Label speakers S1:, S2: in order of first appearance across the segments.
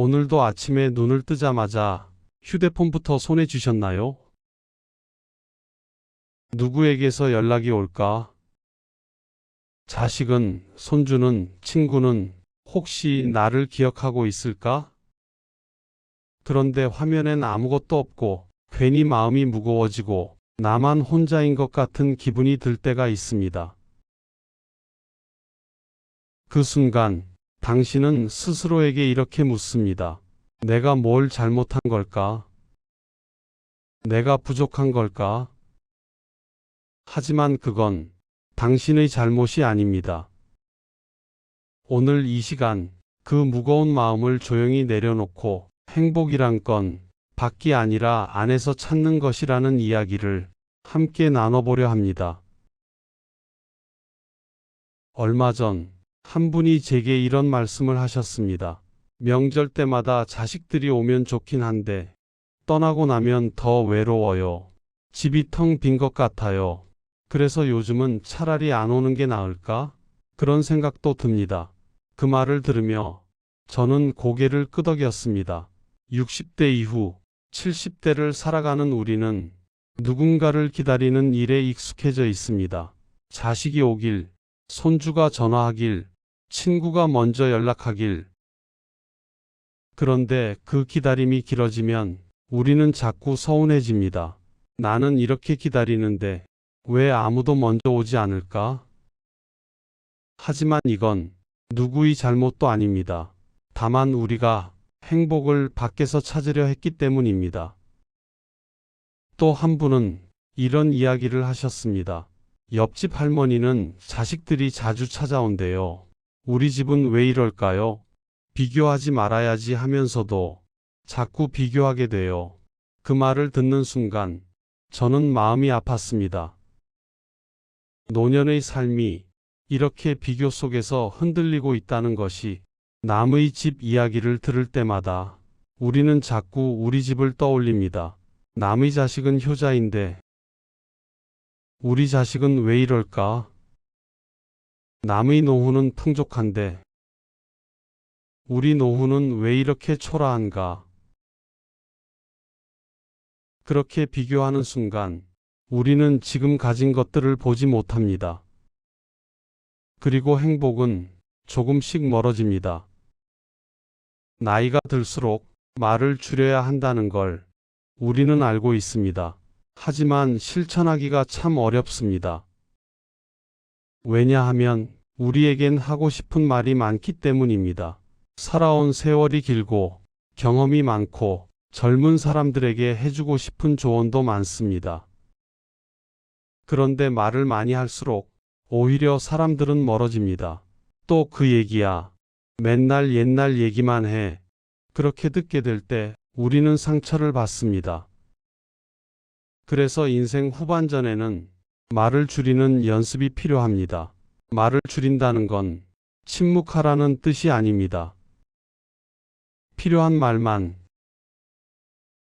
S1: 오늘도 아침에 눈을 뜨자마자 휴대폰부터 손에 쥐셨나요? 누구에게서 연락이 올까? 자식은, 손주는, 친구는 혹시 나를 기억하고 있을까? 그런데 화면엔 아무것도 없고 괜히 마음이 무거워지고 나만 혼자인 것 같은 기분이 들 때가 있습니다. 그 순간 당신은 스스로에게 이렇게 묻습니다. 내가 뭘 잘못한 걸까? 내가 부족한 걸까? 하지만 그건 당신의 잘못이 아닙니다. 오늘 이 시간 그 무거운 마음을 조용히 내려놓고 행복이란 건 밖이 아니라 안에서 찾는 것이라는 이야기를 함께 나눠보려 합니다. 얼마 전 한 분이 제게 이런 말씀을 하셨습니다. 명절 때마다 자식들이 오면 좋긴 한데 떠나고 나면 더 외로워요. 집이 텅 빈 것 같아요. 그래서 요즘은 차라리 안 오는 게 나을까? 그런 생각도 듭니다. 그 말을 들으며 저는 고개를 끄덕였습니다. 60대 이후 70대를 살아가는 우리는 누군가를 기다리는 일에 익숙해져 있습니다. 자식이 오길, 손주가 전화하길, 친구가 먼저 연락하길. 그런데 그 기다림이 길어지면 우리는 자꾸 서운해집니다. 나는 이렇게 기다리는데 왜 아무도 먼저 오지 않을까? 하지만 이건 누구의 잘못도 아닙니다. 다만 우리가 행복을 밖에서 찾으려 했기 때문입니다. 또 한 분은 이런 이야기를 하셨습니다. 옆집 할머니는 자식들이 자주 찾아온대요. 우리 집은 왜 이럴까요? 비교하지 말아야지 하면서도 자꾸 비교하게 돼요. 그 말을 듣는 순간 저는 마음이 아팠습니다. 노년의 삶이 이렇게 비교 속에서 흔들리고 있다는 것이 남의 집 이야기를 들을 때마다 우리는 자꾸 우리 집을 떠올립니다. 남의 자식은 효자인데 우리 자식은 왜 이럴까? 남의 노후는 풍족한데 우리 노후는 왜 이렇게 초라한가? 그렇게 비교하는 순간 우리는 지금 가진 것들을 보지 못합니다. 그리고 행복은 조금씩 멀어집니다. 나이가 들수록 말을 줄여야 한다는 걸 우리는 알고 있습니다. 하지만 실천하기가 참 어렵습니다. 왜냐하면 우리에겐 하고 싶은 말이 많기 때문입니다. 살아온 세월이 길고 경험이 많고 젊은 사람들에게 해주고 싶은 조언도 많습니다. 그런데 말을 많이 할수록 오히려 사람들은 멀어집니다. 또 그 얘기야. 맨날 옛날 얘기만 해. 그렇게 듣게 될 때 우리는 상처를 받습니다. 그래서 인생 후반전에는 말을 줄이는 연습이 필요합니다. 말을 줄인다는 건 침묵하라는 뜻이 아닙니다. 필요한 말만,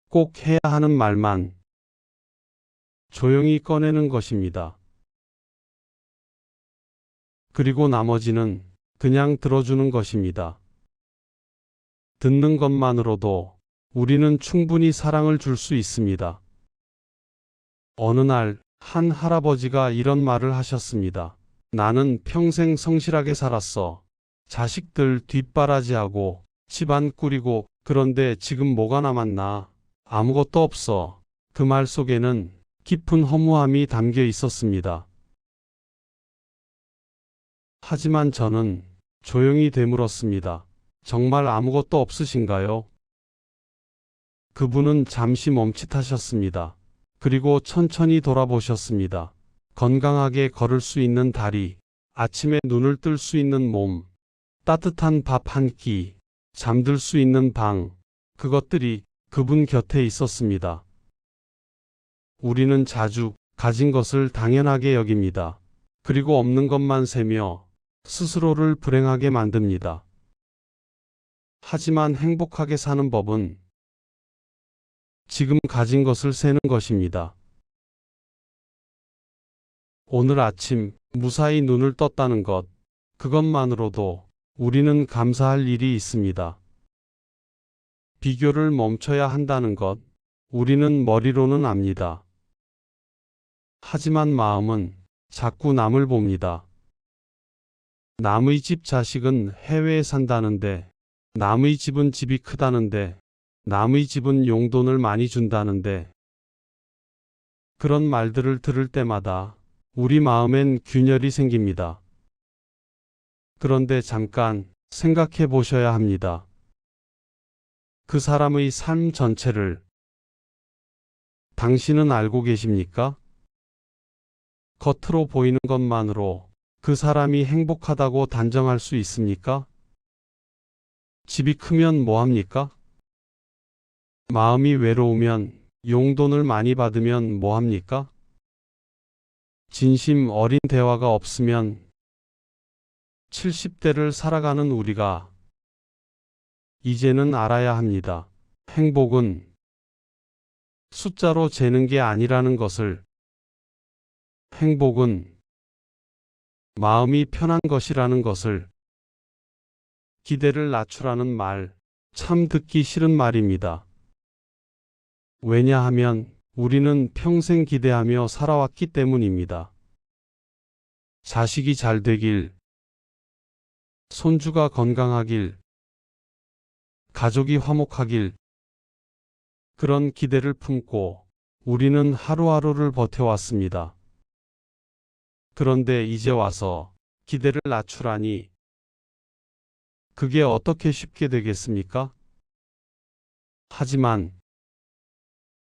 S1: 꼭 해야 하는 말만 조용히 꺼내는 것입니다. 그리고 나머지는 그냥 들어주는 것입니다. 듣는 것만으로도 우리는 충분히 사랑을 줄 수 있습니다. 어느 날 한 할아버지가 이런 말을 하셨습니다. 나는 평생 성실하게 살았어. 자식들 뒷바라지하고 집안 꾸리고 그런데 지금 뭐가 남았나? 아무것도 없어. 그 말 속에는 깊은 허무함이 담겨 있었습니다. 하지만 저는 조용히 되물었습니다. 정말 아무것도 없으신가요? 그분은 잠시 멈칫하셨습니다. 그리고 천천히 돌아보셨습니다. 건강하게 걸을 수 있는 다리, 아침에 눈을 뜰 수 있는 몸, 따뜻한 밥 한 끼, 잠들 수 있는 방, 그것들이 그분 곁에 있었습니다. 우리는 자주 가진 것을 당연하게 여깁니다. 그리고 없는 것만 세며 스스로를 불행하게 만듭니다. 하지만 행복하게 사는 법은 지금 가진 것을 세는 것입니다. 오늘 아침 무사히 눈을 떴다는 것, 그것만으로도 우리는 감사할 일이 있습니다. 비교를 멈춰야 한다는 것, 우리는 머리로는 압니다. 하지만 마음은 자꾸 남을 봅니다. 남의 집 자식은 해외에 산다는데, 남의 집은 집이 크다는데, 남의 집은 용돈을 많이 준다는데, 그런 말들을 들을 때마다 우리 마음엔 균열이 생깁니다. 그런데 잠깐 생각해 보셔야 합니다. 그 사람의 삶 전체를 당신은 알고 계십니까? 겉으로 보이는 것만으로 그 사람이 행복하다고 단정할 수 있습니까? 집이 크면 뭐합니까? 마음이 외로우면 용돈을 많이 받으면 뭐합니까? 진심 어린 대화가 없으면 70대를 살아가는 우리가 이제는 알아야 합니다. 행복은 숫자로 재는 게 아니라는 것을. 행복은 마음이 편한 것이라는 것을. 기대를 낮추라는 말, 참 듣기 싫은 말입니다. 왜냐하면 우리는 평생 기대하며 살아왔기 때문입니다. 자식이 잘 되길, 손주가 건강하길, 가족이 화목하길, 그런 기대를 품고 우리는 하루하루를 버텨왔습니다. 그런데 이제 와서 기대를 낮추라니, 그게 어떻게 쉽게 되겠습니까? 하지만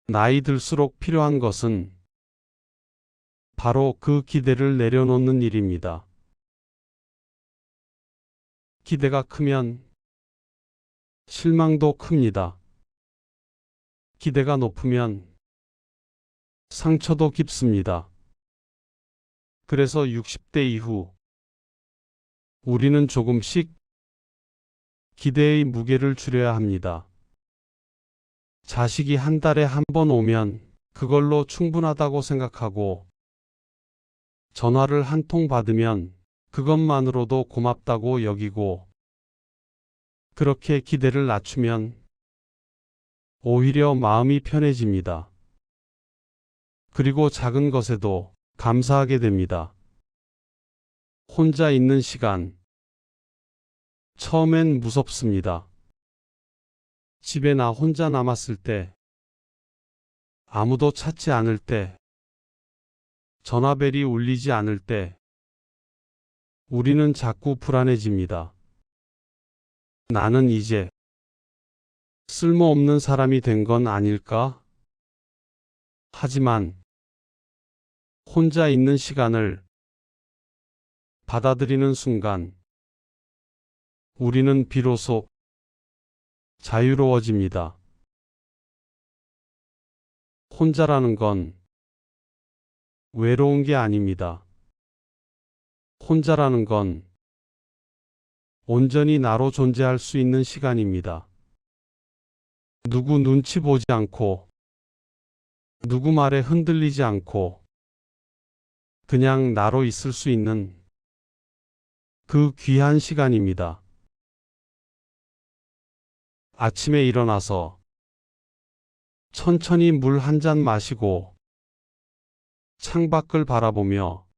S1: 나이 들수록 필요한 것은 바로 그 기대를 내려놓는 일입니다. 기대가 크면 실망도 큽니다. 기대가 높으면 상처도 깊습니다. 그래서 60대 이후 우리는 조금씩 기대의 무게를 줄여야 합니다. 자식이 한 달에 한 번 오면 그걸로 충분하다고 생각하고, 전화를 한 통 받으면 그것만으로도 고맙다고 여기고, 그렇게 기대를 낮추면 오히려 마음이 편해집니다. 그리고 작은 것에도 감사하게 됩니다. 혼자 있는 시간. 처음엔 무섭습니다. 집에 나 혼자 남았을 때, 아무도 찾지 않을 때, 전화벨이 울리지 않을 때, 우리는 자꾸 불안해집니다. 나는 이제 쓸모없는 사람이 된 건 아닐까? 하지만 혼자 있는 시간을 받아들이는 순간, 우리는 비로소 자유로워집니다. 혼자라는 건 외로운 게 아닙니다. 혼자라는 건 온전히 나로 존재할 수 있는 시간입니다. 누구 눈치 보지 않고, 누구 말에 흔들리지 않고, 그냥 나로 있을 수 있는 그 귀한 시간입니다. 아침에 일어나서 천천히 물 한 잔 마시고 창밖을 바라보며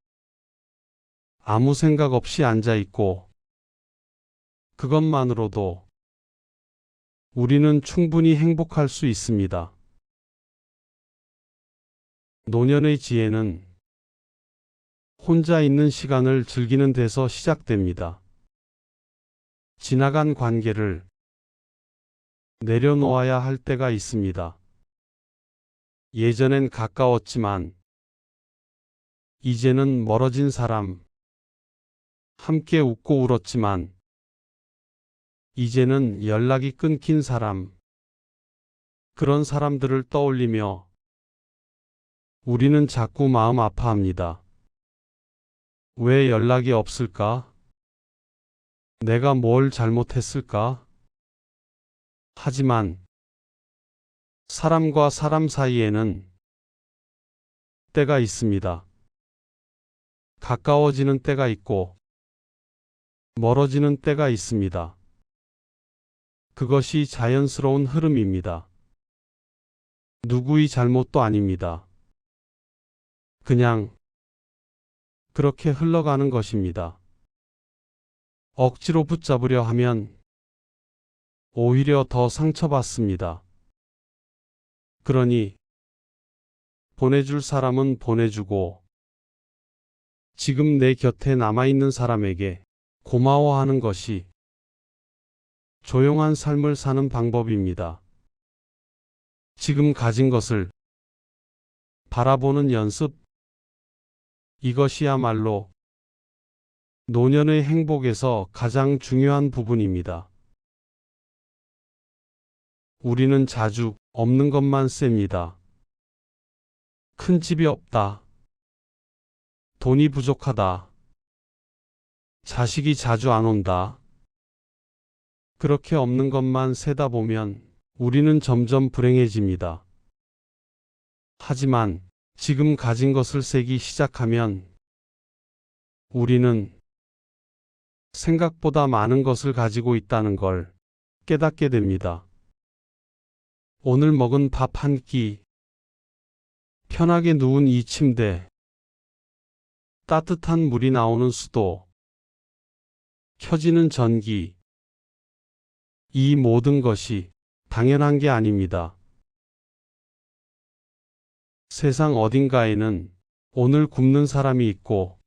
S1: 아무 생각 없이 앉아 있고, 그것만으로도 우리는 충분히 행복할 수 있습니다. 노년의 지혜는 혼자 있는 시간을 즐기는 데서 시작됩니다. 지나간 관계를 내려놓아야 할 때가 있습니다. 예전엔 가까웠지만 이제는 멀어진 사람, 함께 웃고 울었지만 이제는 연락이 끊긴 사람, 그런 사람들을 떠올리며 우리는 자꾸 마음 아파합니다. 왜 연락이 없을까? 내가 뭘 잘못했을까? 하지만 사람과 사람 사이에는 때가 있습니다. 가까워지는 때가 있고 멀어지는 때가 있습니다. 그것이 자연스러운 흐름입니다. 누구의 잘못도 아닙니다. 그냥 그렇게 흘러가는 것입니다. 억지로 붙잡으려 하면 오히려 더 상처받습니다. 그러니 보내줄 사람은 보내주고 지금 내 곁에 남아있는 사람에게 고마워하는 것이 조용한 삶을 사는 방법입니다. 지금 가진 것을 바라보는 연습, 이것이야말로 노년의 행복에서 가장 중요한 부분입니다. 우리는 자주 없는 것만 셉니다. 큰 집이 없다. 돈이 부족하다. 자식이 자주 안 온다. 그렇게 없는 것만 세다 보면 우리는 점점 불행해집니다. 하지만 지금 가진 것을 세기 시작하면 우리는 생각보다 많은 것을 가지고 있다는 걸 깨닫게 됩니다. 오늘 먹은 밥 한 끼, 편하게 누운 이 침대, 따뜻한 물이 나오는 수도, 켜지는 전기, 이 모든 것이 당연한 게 아닙니다. 세상 어딘가에는 오늘 굶는 사람이 있고,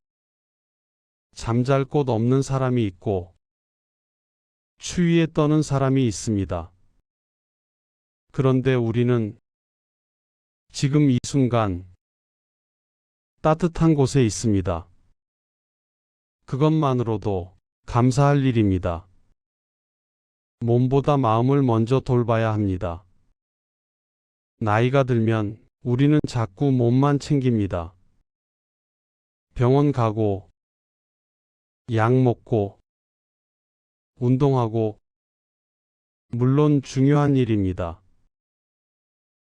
S1: 잠잘 곳 없는 사람이 있고, 추위에 떠는 사람이 있습니다. 그런데 우리는 지금 이 순간 따뜻한 곳에 있습니다. 그것만으로도 감사할 일입니다. 몸보다 마음을 먼저 돌봐야 합니다. 나이가 들면 우리는 자꾸 몸만 챙깁니다. 병원 가고, 약 먹고, 운동하고, 물론 중요한 일입니다.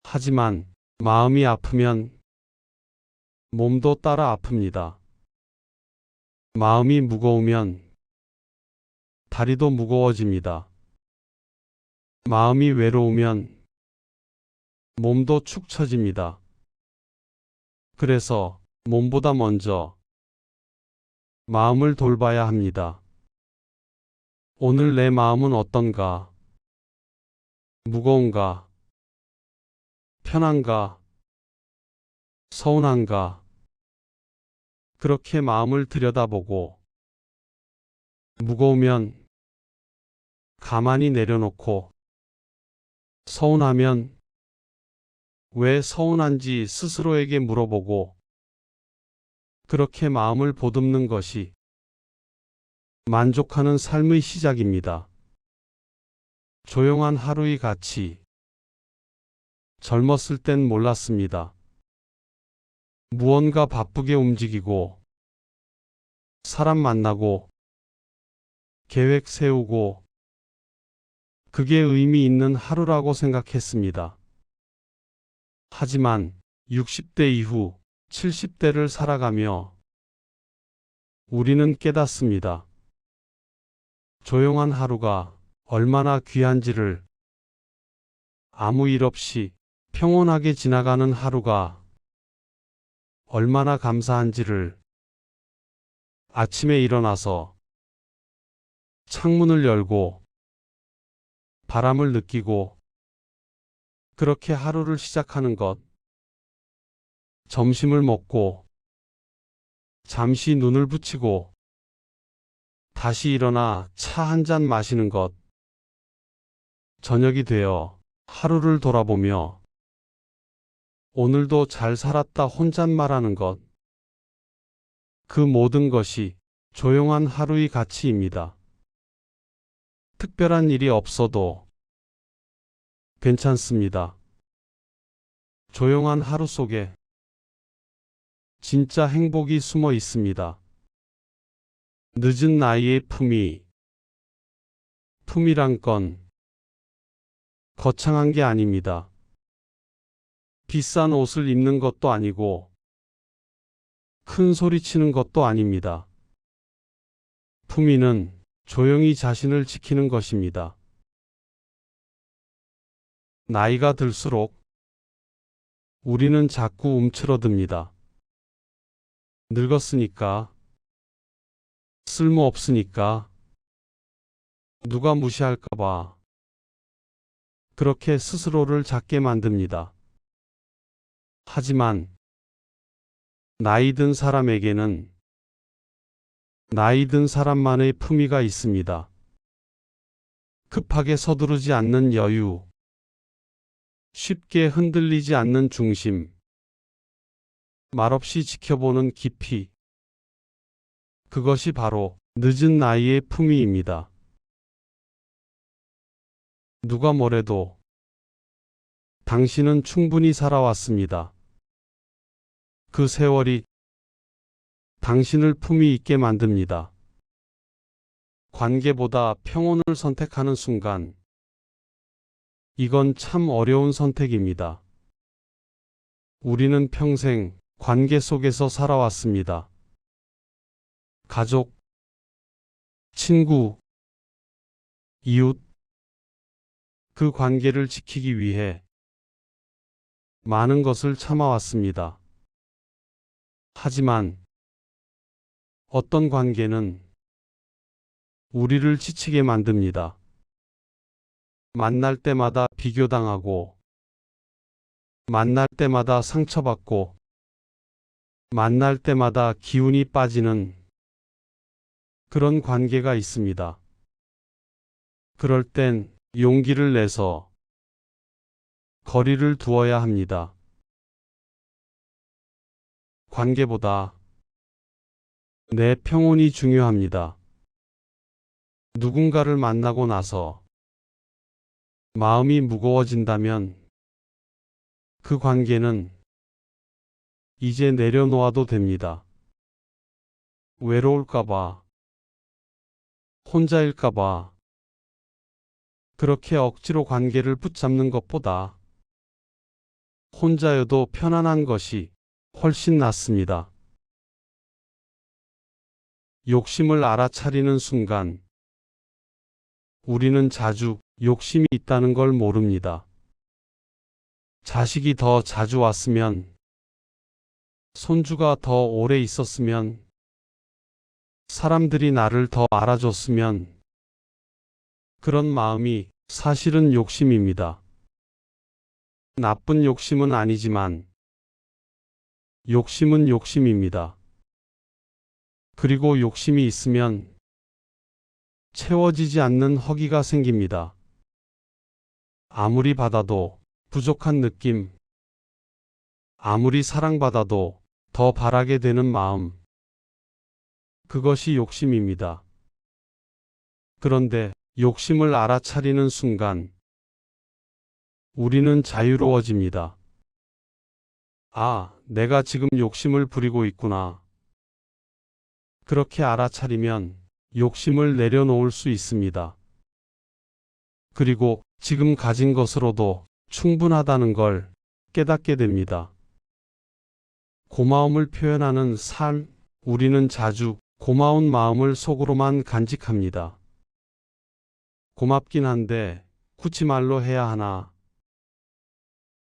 S1: 하지만 마음이 아프면 몸도 따라 아픕니다. 마음이 무거우면 다리도 무거워집니다. 마음이 외로우면 몸도 축 처집니다. 그래서 몸보다 먼저 마음을 돌봐야 합니다. 오늘 내 마음은 어떤가? 무거운가? 편한가? 서운한가? 그렇게 마음을 들여다보고 무거우면 가만히 내려놓고 서운하면 왜 서운한지 스스로에게 물어보고 그렇게 마음을 보듬는 것이 만족하는 삶의 시작입니다. 조용한 하루의 가치. 젊었을 땐 몰랐습니다. 무언가 바쁘게 움직이고, 사람 만나고, 계획 세우고, 그게 의미 있는 하루라고 생각했습니다. 하지만 60대 이후 70대를 살아가며 우리는 깨닫습니다. 조용한 하루가 얼마나 귀한지를, 아무 일 없이 평온하게 지나가는 하루가 얼마나 감사한지를, 아침에 일어나서 창문을 열고 바람을 느끼고 그렇게 하루를 시작하는 것, 점심을 먹고 잠시 눈을 붙이고 다시 일어나 차 한 잔 마시는 것, 저녁이 되어 하루를 돌아보며 오늘도 잘 살았다 혼잣말하는 것, 그 모든 것이 조용한 하루의 가치입니다. 특별한 일이 없어도 괜찮습니다. 조용한 하루 속에 진짜 행복이 숨어 있습니다. 늦은 나이의 품위. 품이란 건 거창한 게 아닙니다. 비싼 옷을 입는 것도 아니고 큰 소리 치는 것도 아닙니다. 품위는 조용히 자신을 지키는 것입니다. 나이가 들수록 우리는 자꾸 움츠러듭니다. 늙었으니까, 쓸모없으니까, 누가 무시할까봐 그렇게 스스로를 작게 만듭니다. 하지만 나이 든 사람에게는 나이 든 사람만의 품위가 있습니다. 급하게 서두르지 않는 여유, 쉽게 흔들리지 않는 중심, 말없이 지켜보는 깊이. 그것이 바로 늦은 나이의 품위입니다. 누가 뭐래도 당신은 충분히 살아왔습니다. 그 세월이 당신을 품위 있게 만듭니다. 관계보다 평온을 선택하는 순간, 이건 참 어려운 선택입니다. 우리는 평생 관계 속에서 살아왔습니다. 가족, 친구, 이웃, 그 관계를 지키기 위해 많은 것을 참아왔습니다. 하지만 어떤 관계는 우리를 지치게 만듭니다. 만날 때마다 비교당하고, 만날 때마다 상처받고, 만날 때마다 기운이 빠지는 그런 관계가 있습니다. 그럴 땐 용기를 내서 거리를 두어야 합니다. 관계보다 내 평온이 중요합니다. 누군가를 만나고 나서 마음이 무거워진다면 그 관계는 이제 내려놓아도 됩니다. 외로울까봐, 혼자일까봐, 그렇게 억지로 관계를 붙잡는 것보다 혼자여도 편안한 것이 훨씬 낫습니다. 욕심을 알아차리는 순간, 우리는 자주 욕심이 있다는 걸 모릅니다. 자식이 더 자주 왔으면, 손주가 더 오래 있었으면, 사람들이 나를 더 알아줬으면, 그런 마음이 사실은 욕심입니다. 나쁜 욕심은 아니지만, 욕심은 욕심입니다. 그리고 욕심이 있으면 채워지지 않는 허기가 생깁니다. 아무리 받아도 부족한 느낌, 아무리 사랑받아도 더 바라게 되는 마음, 그것이 욕심입니다. 그런데 욕심을 알아차리는 순간 우리는 자유로워집니다. 아, 내가 지금 욕심을 부리고 있구나. 그렇게 알아차리면 욕심을 내려놓을 수 있습니다. 그리고 지금 가진 것으로도 충분하다는 걸 깨닫게 됩니다. 고마움을 표현하는 삶, 우리는 자주 고마운 마음을 속으로만 간직합니다. 고맙긴 한데 굳이 말로 해야 하나?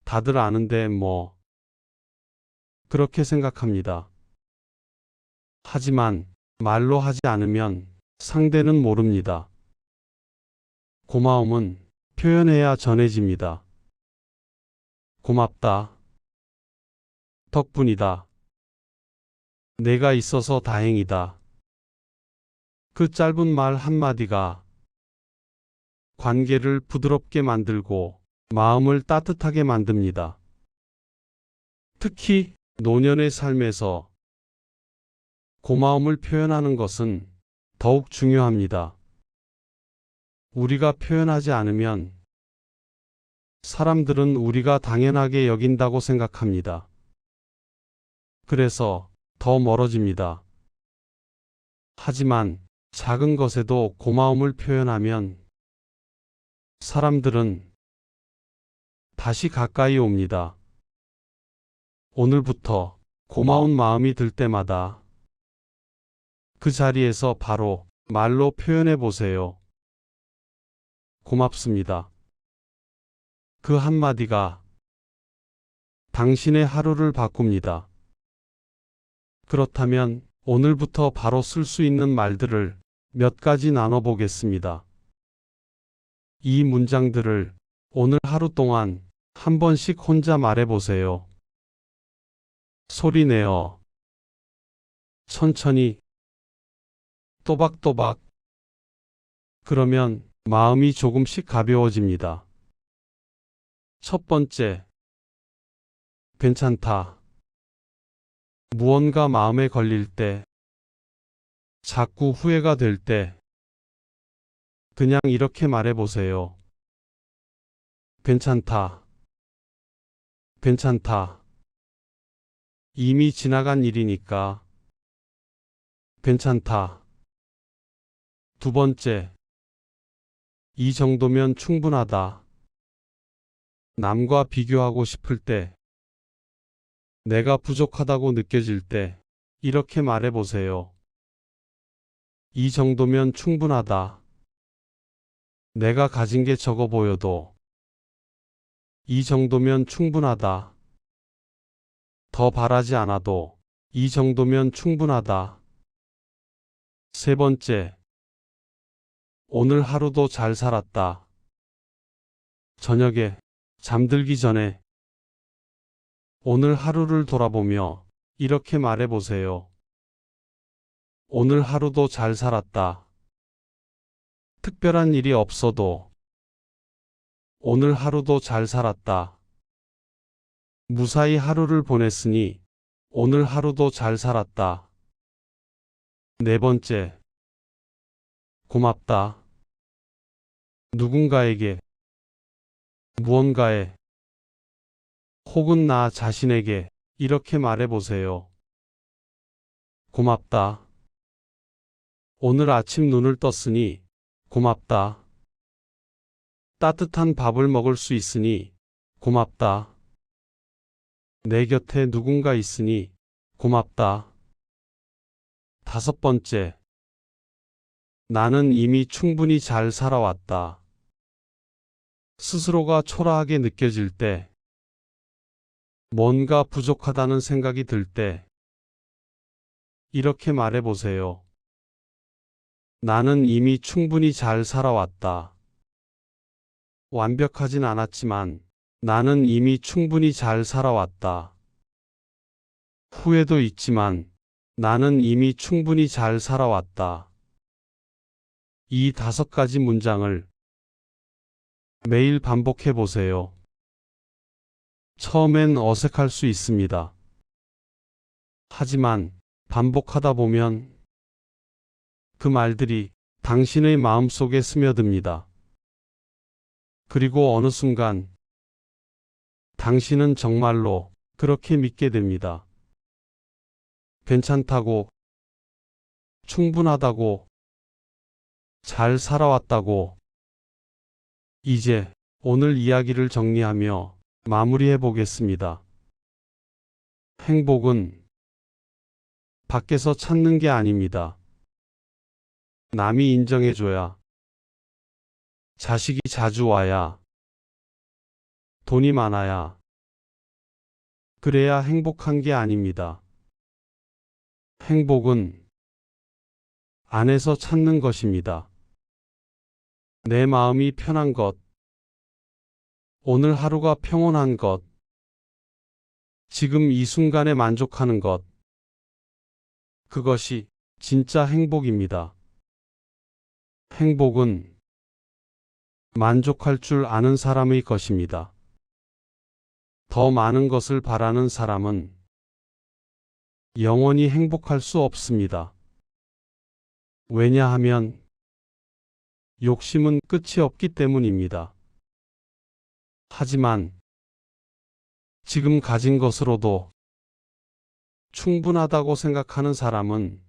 S1: 다들 아는데 뭐. 그렇게 생각합니다. 하지만 말로 하지 않으면 상대는 모릅니다. 고마움은 표현해야 전해집니다. 고맙다. 덕분이다. 내가 있어서 다행이다. 그 짧은 말 한마디가 관계를 부드럽게 만들고 마음을 따뜻하게 만듭니다. 특히 노년의 삶에서 고마움을 표현하는 것은 더욱 중요합니다. 우리가 표현하지 않으면 사람들은 우리가 당연하게 여긴다고 생각합니다. 그래서 더 멀어집니다. 하지만 작은 것에도 고마움을 표현하면 사람들은 다시 가까이 옵니다. 오늘부터 고마운 마음이 들 때마다 그 자리에서 바로 말로 표현해 보세요. 고맙습니다. 그 한마디가 당신의 하루를 바꿉니다. 그렇다면 오늘부터 바로 쓸 수 있는 말들을 몇 가지 나눠보겠습니다. 이 문장들을 오늘 하루 동안 한 번씩 혼자 말해보세요. 소리내어, 천천히, 또박또박. 그러면 마음이 조금씩 가벼워집니다. 첫 번째, 괜찮다. 무언가 마음에 걸릴 때, 자꾸 후회가 될 때, 그냥 이렇게 말해보세요. 괜찮다. 괜찮다. 이미 지나간 일이니까. 괜찮다. 두 번째, 이 정도면 충분하다. 남과 비교하고 싶을 때, 내가 부족하다고 느껴질 때, 이렇게 말해보세요. 이 정도면 충분하다. 내가 가진 게 적어 보여도, 이 정도면 충분하다. 더 바라지 않아도, 이 정도면 충분하다. 세 번째, 오늘 하루도 잘 살았다. 저녁에 잠들기 전에 오늘 하루를 돌아보며 이렇게 말해보세요. 오늘 하루도 잘 살았다. 특별한 일이 없어도 오늘 하루도 잘 살았다. 무사히 하루를 보냈으니 오늘 하루도 잘 살았다. 네 번째, 고맙다. 누군가에게, 무언가에, 혹은 나 자신에게 이렇게 말해보세요. 고맙다. 오늘 아침 눈을 떴으니 고맙다. 따뜻한 밥을 먹을 수 있으니 고맙다. 내 곁에 누군가 있으니 고맙다. 다섯 번째, 나는 이미 충분히 잘 살아왔다. 스스로가 초라하게 느껴질 때, 뭔가 부족하다는 생각이 들 때, 이렇게 말해보세요. 나는 이미 충분히 잘 살아왔다. 완벽하진 않았지만 나는 이미 충분히 잘 살아왔다. 후회도 있지만 나는 이미 충분히 잘 살아왔다. 이 5가지 문장을 매일 반복해 보세요. 처음엔 어색할 수 있습니다. 하지만 반복하다 보면 그 말들이 당신의 마음속에 스며듭니다. 그리고 어느 순간 당신은 정말로 그렇게 믿게 됩니다. 괜찮다고, 충분하다고, 잘 살아왔다고. 이제 오늘 이야기를 정리하며 마무리해 보겠습니다. 행복은 밖에서 찾는 게 아닙니다. 남이 인정해줘야, 자식이 자주 와야, 돈이 많아야, 그래야 행복한 게 아닙니다. 행복은 안에서 찾는 것입니다. 내 마음이 편한 것, 오늘 하루가 평온한 것, 지금 이 순간에 만족하는 것, 그것이 진짜 행복입니다. 행복은 만족할 줄 아는 사람의 것입니다. 더 많은 것을 바라는 사람은 영원히 행복할 수 없습니다. 왜냐하면 욕심은 끝이 없기 때문입니다. 하지만 지금 가진 것으로도 충분하다고 생각하는 사람은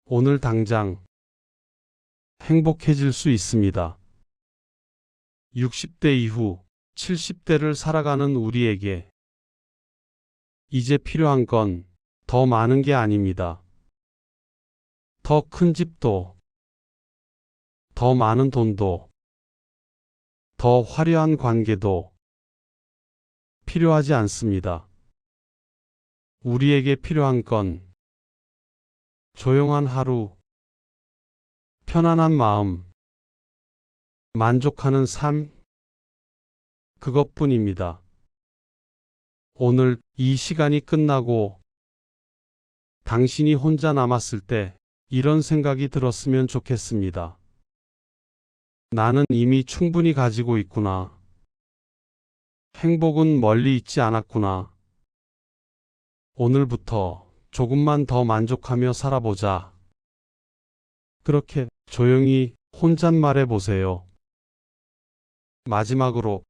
S1: 오늘 당장 행복해질 수 있습니다. 60대 이후 70대를 살아가는 우리에게 이제 필요한 건 더 많은 게 아닙니다. 더 큰 집도, 더 많은 돈도, 더 화려한 관계도 필요하지 않습니다. 우리에게 필요한 건 조용한 하루, 편안한 마음, 만족하는 삶, 그것뿐입니다. 오늘 이 시간이 끝나고 당신이 혼자 남았을 때 이런 생각이 들었으면 좋겠습니다. 나는 이미 충분히 가지고 있구나. 행복은 멀리 있지 않았구나. 오늘부터 조금만 더 만족하며 살아보자. 그렇게 조용히 혼잣말해 보세요. 마지막으로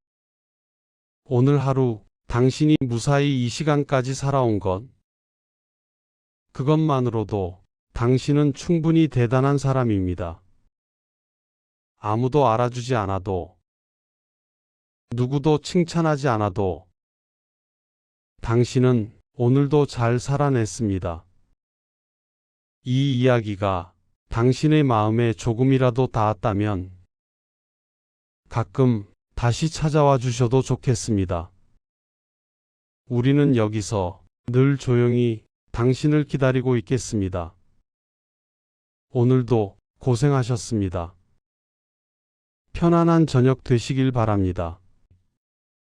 S1: 오늘 하루 당신이 무사히 이 시간까지 살아온 것, 그것만으로도 당신은 충분히 대단한 사람입니다. 아무도 알아주지 않아도, 누구도 칭찬하지 않아도 당신은 오늘도 잘 살아냈습니다. 이 이야기가 당신의 마음에 조금이라도 닿았다면 가끔 다시 찾아와 주셔도 좋겠습니다. 우리는 여기서 늘 조용히 당신을 기다리고 있겠습니다. 오늘도 고생하셨습니다. 편안한 저녁 되시길 바랍니다.